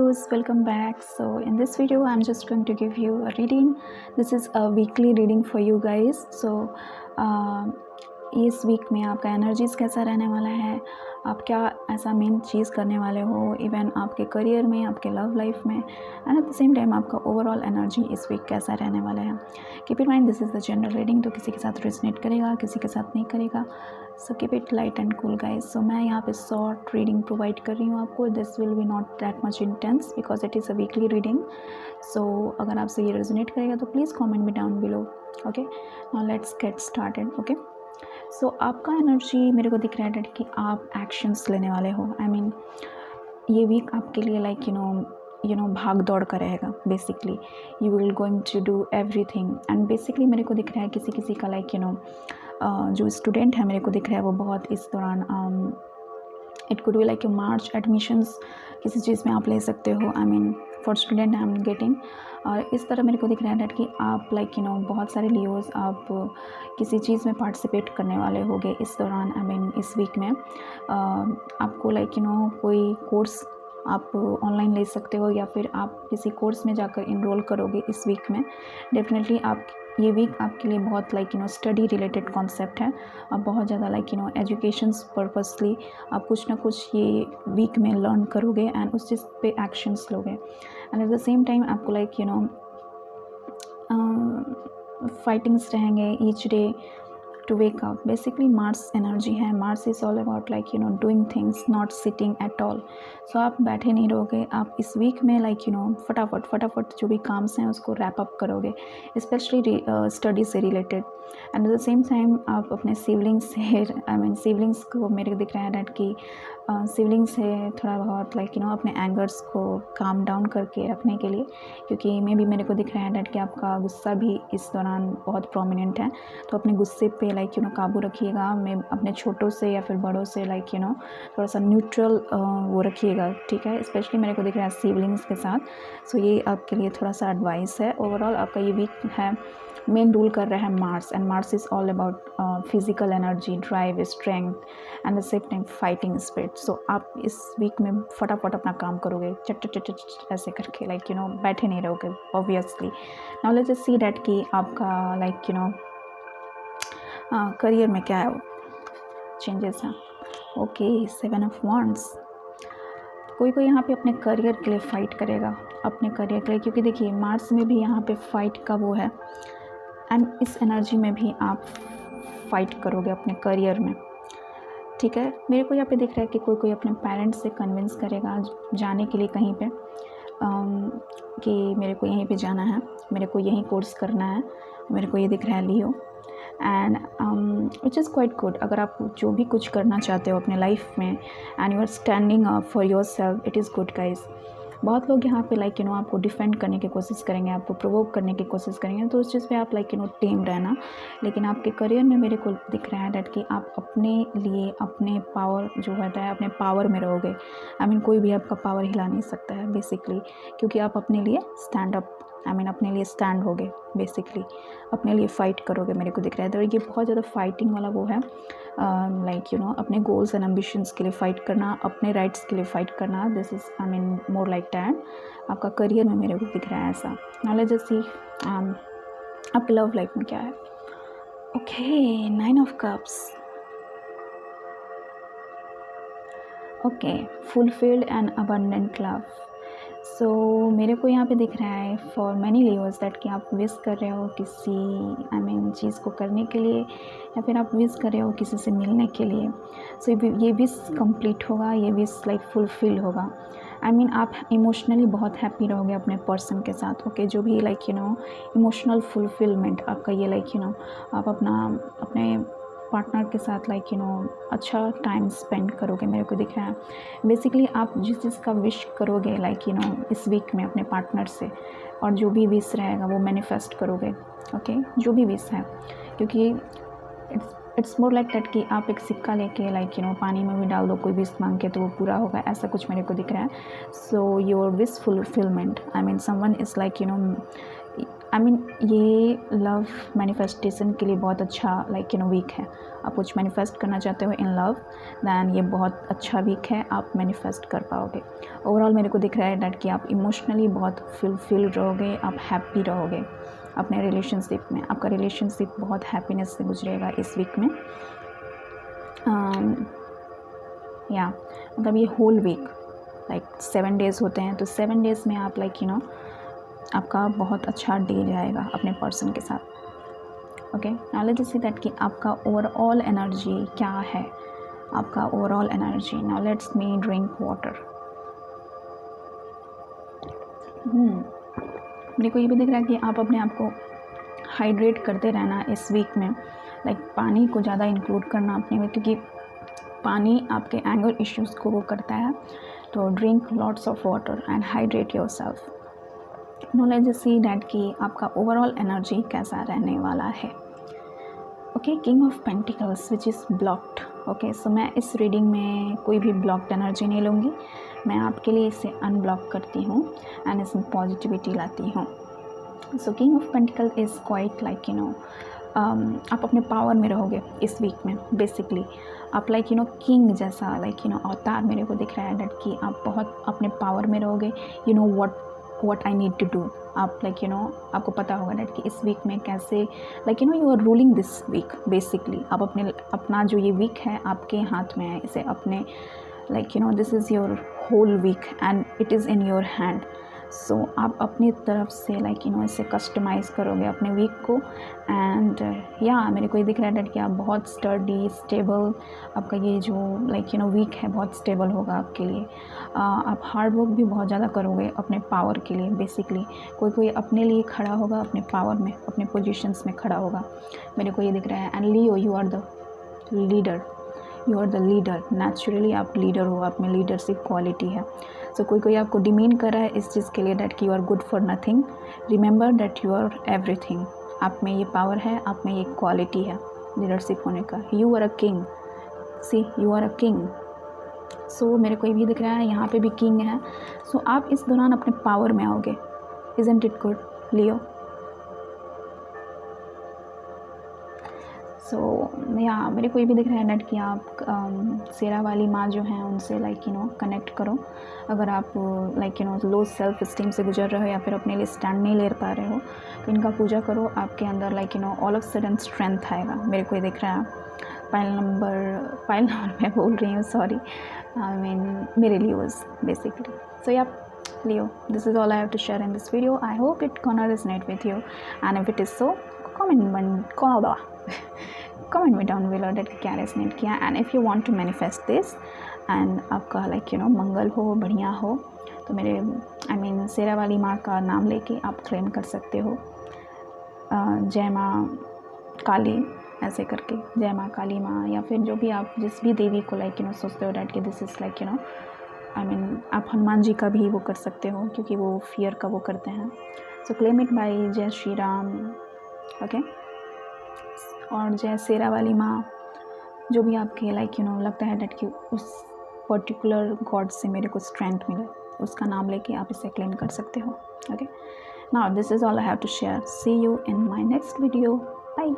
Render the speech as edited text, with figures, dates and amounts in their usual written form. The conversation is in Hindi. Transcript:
viewers, welcome back. So in this video I'm just going to give you a reading. This is a weekly reading for you guys. So इस वीक में आपका एनर्जीज़ कैसा रहने वाला है, आप क्या ऐसा मेन चीज़ करने वाले हो, इवन आपके करियर में, आपके लव लाइफ में, and at the same time आपका ओवरऑल एनर्जी इस वीक कैसा रहने वाला है. Keep in mind this is the general reading, तो किसी के साथ रेजोनेट करेगा, किसी के साथ नहीं करेगा. So keep it light and cool guys. सो मैं यहाँ पे शॉर्ट रीडिंग प्रोवाइड कर रही हूँ आपको. This will be not that much intense because it is a weekly reading. So अगर आपसे ये रेजोनेट करेगा तो please comment me down below. Okay, now let's get started. Okay, so आपका एनर्जी मेरे को दिख रहा है कि आप एक्शंस लेने वाले हो. आई मीन ये वीक आपके लिए लाइक यू नो भाग दौड़ का रहेगा. Basically you will going to do everything. And basically मेरे को दिख रहा है किसी किसी का लाइक जो स्टूडेंट है मेरे को दिख रहा है वो बहुत इस दौरान it could be like a March admissions किसी चीज़ में आप ले सकते हो. I mean for student I am getting. और इस तरह मेरे को दिख रहा है कि आप लाइक बहुत सारे लियोज आप किसी चीज़ में पार्टिसिपेट करने वाले होगे इस दौरान. आई मीन इस वीक में आपको लाइक कोई कोर्स आप ऑनलाइन ले सकते हो या फिर आप किसी कोर्स में जाकर इनरोल करोगे इस वीक में. डेफिनेटली आप ये वीक आपके लिए बहुत लाइक स्टडी रिलेटेड कॉन्सेप्ट है. आप बहुत ज़्यादा लाइक एजुकेशंस पर्पसली आप कुछ ना कुछ ये वीक में लर्न करोगे एंड उस चीज़ पे एक्शंस लोगे. And at the same time आपको लाइक फाइटिंग्स रहेंगे each day to wake up. Basically Mars energy है. Mars is all about like doing things, not sitting at all. So आप बैठे नहीं रहोगे. आप इस वीक में लाइक फटाफट जो भी काम्स हैं उसको रैप अप करोगे, स्पेशली स्टडी से related. And at the same time आप अपने सिबलिंग्स से सिबलिंग्स को मेरे को दिख रहा है कि सिबलिंग्स से थोड़ा बहुत लाइक अपने एंगर्स को काम डाउन करके रखने के लिए, क्योंकि मेरे को दिख रहा है कि आपका गुस्सा भी इस दौरान बहुत प्रोमिनेंट है. तो अपने गुस्से पे लाइक काबू रखिएगा. मैं अपने छोटों से या फिर बड़ों से लाइक थोड़ा सा न्यूट्रल वो रखिएगा, ठीक है. स्पेशली मेरे को दिख रहा है सिबलिंग्स के साथ. सो ये आपके लिए थोड़ा सा एडवाइस है. ओवरऑल आपका ये वीक है मेन रूल कर रहा है Mars. And Mars is all about physical energy, drive, strength and the same time fighting spirit. So आप इस वीक में फटाफट अपना काम करोगे चट ऐसे करके लाइक बैठे नहीं रहोगे obviously. Now let's just see that कि आपका लाइक करियर में क्या है चेंजेस हैं. Okay, 7 of wands. कोई यहाँ पे अपने करियर के लिए फ़ाइट करेगा, अपने करियर के लिए, क्योंकि देखिए मार्स में भी यहाँ पे फ़ाइट का वो है. एंड इस एनर्जी में भी आप फाइट करोगे अपने करियर में, ठीक है. मेरे को यहाँ पे दिख रहा है कि कोई अपने पेरेंट्स से कन्विंस करेगा जाने के लिए कहीं पे कि मेरे को यहीं पे जाना है, मेरे को यहीं कोर्स करना है. मेरे को ये दिख रहा है Leo. And which is quite good. अगर आप जो भी कुछ करना चाहते हो अपने लाइफ में and you are standing up for your self, it is good guys. बहुत लोग यहाँ पे लाइक आपको डिफेंड करने की कोशिश करेंगे, आपको प्रोवोक करने की कोशिश करेंगे, तो उस चीज़ पे आप लाइक टीम रहना. लेकिन आपके करियर में मेरे को दिख रहा है डैट कि आप अपने लिए अपने पावर जो होता है अपने पावर में रहोगे. आई मीन कोई भी आपका पावर हिला नहीं सकता है बेसिकली, क्योंकि आप अपने लिए स्टैंड अप अपने लिए स्टैंड होगे. बेसिकली अपने लिए फ़ाइट करोगे मेरे को दिख रहा है. तो ये बहुत ज़्यादा फाइटिंग वाला वो है लाइक अपने गोल्स एंड एम्बिशंस के लिए फ़ाइट करना, अपने राइट्स के लिए फ़ाइट करना. This is I mean more like that. आपका करियर में मेरे को दिख रहा है ऐसा. नाउ लेट्स जस्ट सी आपकी लव लाइफ में क्या है. Okay, 9 of cups. Okay, fulfilled and abundant love. So मेरे को यहाँ पे दिख रहा है फॉर मैनी लियोज दैट कि आप विश कर रहे हो किसी चीज़ को करने के लिए, या फिर आप विश कर रहे हो किसी से मिलने के लिए. सो ये विश कंप्लीट होगा, ये विश लाइक फुलफिल होगा. आप इमोशनली बहुत हैप्पी रहोगे अपने पर्सन के साथ. ओके, जो भी लाइक इमोशनल फुलफिलमेंट आपका ये लाइक आप अपने पार्टनर के साथ लाइक अच्छा टाइम स्पेंड करोगे मेरे को दिख रहा है. बेसिकली आप जिस चीज़ का विश करोगे लाइक इस वीक में अपने पार्टनर से, और जो भी विश रहेगा वो मैनिफेस्ट करोगे. ओके, जो भी विश है, क्योंकि इट्स मोर लाइक दैट कि आप एक सिक्का लेके लाइक पानी में भी डाल दो कोई विश मांग के तो वो पूरा होगा, ऐसा कुछ मेरे को दिख रहा है. So your wish fulfilment, someone is like I mean ये लव मैनिफेस्टेशन के लिए बहुत अच्छा वीक है। आप कुछ मैनिफेस्ट करना चाहते हो इन लव, दैन ये बहुत अच्छा वीक है, आप मैनिफेस्ट कर पाओगे। ओवरऑल मेरे को दिख रहा है डैट कि आप इमोशनली बहुत फुलफिल्ड रहोगे, आप हैप्पी रहोगे अपने रिलेशनशिप में। आपका रिलेशनशिप बहुत हैप्पीनेस से गुजरेगा इस वीक में। या मतलब ये होल वीक 7 डेज़ होते हैं, तो 7 डेज़ में आप आपका बहुत अच्छा डे जाएगा अपने पर्सन के साथ। Okay, now let's see that कि आपका ओवरऑल एनर्जी क्या है, आपका overall energy. Now let's me drink water. मेरे को ये भी दिख रहा है कि आप अपने आप को हाइड्रेट करते रहना इस वीक में, पानी को ज़्यादा इंक्लूड करना अपने में, क्योंकि पानी आपके एंगर इश्यूज़ को वो करता है। तो drink lots of water and hydrate yourself. No let's see that कि आपका ओवरऑल एनर्जी कैसा रहने वाला है। Okay, king of pentacles which is blocked. Okay, so मैं इस रीडिंग में कोई भी ब्लॉक्ड एनर्जी नहीं लूँगी, मैं आपके लिए इसे अनब्लॉक करती हूँ एंड इसमें पॉजिटिविटी लाती हूँ। So king of pentacle is quite आप अपने पावर में रहोगे इस वीक में। बेसिकली आप किंग जैसा अवतार मेरे को दिख रहा है डैट कि आप बहुत अपने पावर में रहोगे। what I need to do। आप आपको पता होगा डैट कि इस वीक में कैसे you are ruling this week. Basically आप अपना जो ये वीक है आपके हाथ में है, इसे अपने this is your whole week and it is in your hand. So आप अपनी तरफ से इसे कस्टमाइज़ करोगे अपने वीक को। एंड मेरे को ये दिख रहा है डैट कि आप बहुत स्टडी स्टेबल, आपका ये जो वीक है बहुत स्टेबल होगा आपके लिए। आप हार्ड वर्क भी बहुत ज़्यादा करोगे अपने पावर के लिए। बेसिकली कोई अपने लिए खड़ा होगा, अपने पावर में, अपने पोजीशंस में खड़ा होगा, मेरे को ये दिख रहा है। And Leo, you are the leader, you are the leader. Naturally आप लीडर हो, आप में लीडरशिप क्वालिटी है। सो कोई आपको डिमीन कर रहा है इस चीज़ के लिए डैट कि you are good for nothing. Remember that you are everything. आप में ये पावर है, आप में ये क्वालिटी है लीडरशिप होने का। You are a king, see you are a king. So मेरे को ये भी दिख रहा है यहाँ पे भी किंग है। सो आप इस दौरान अपने पावर में आओगे। इज़न्ट इट गुड लियो? सो मेरे को ये भी दिख रहा है डैट कि आप शेरा वाली माँ जो हैं उनसे कनेक्ट करो। अगर आप लो सेल्फ इस्टीम से गुजर रहे हो या फिर अपने लिए स्टैंड नहीं ले पा रहे हो, तो इनका पूजा करो। आपके अंदर ऑल ऑफ सडन स्ट्रेंथ आएगा, मेरे को ये दिख रहा है। पाइल नंबर मैं बोल रही हूँ, सॉरी, आई मीन मेरे लियोज बेसिकली। सो या Leo, this is all I have to share in this video. I hope it gonna resonate with you, and if it is so, comment me down below that क्या रेजनेट किया। And if you want to manifest this and आपका मंगल हो, बढ़िया हो, तो मेरे शेरा वाली माँ का नाम लेके आप क्लेम कर सकते हो। जय माँ काली ऐसे करके, जय माँ काली माँ, या फिर जो भी आप जिस भी देवी को सोचते हो डैट कि दिस इज़ आप हनुमान जी का भी वो कर सकते हो, क्योंकि वो फियर का वो करते हैं। सो क्लेम इट बाय जय श्री राम। ओके, और जय शेरा वाली माँ, जो भी आपके लगता है डैट कि उस पर्टिकुलर गॉड से मेरे को स्ट्रेंथ मिले, उसका नाम लेके आप इसे क्लेम कर सकते हो। Okay, now this is all I have to share. See you in my next video. Bye.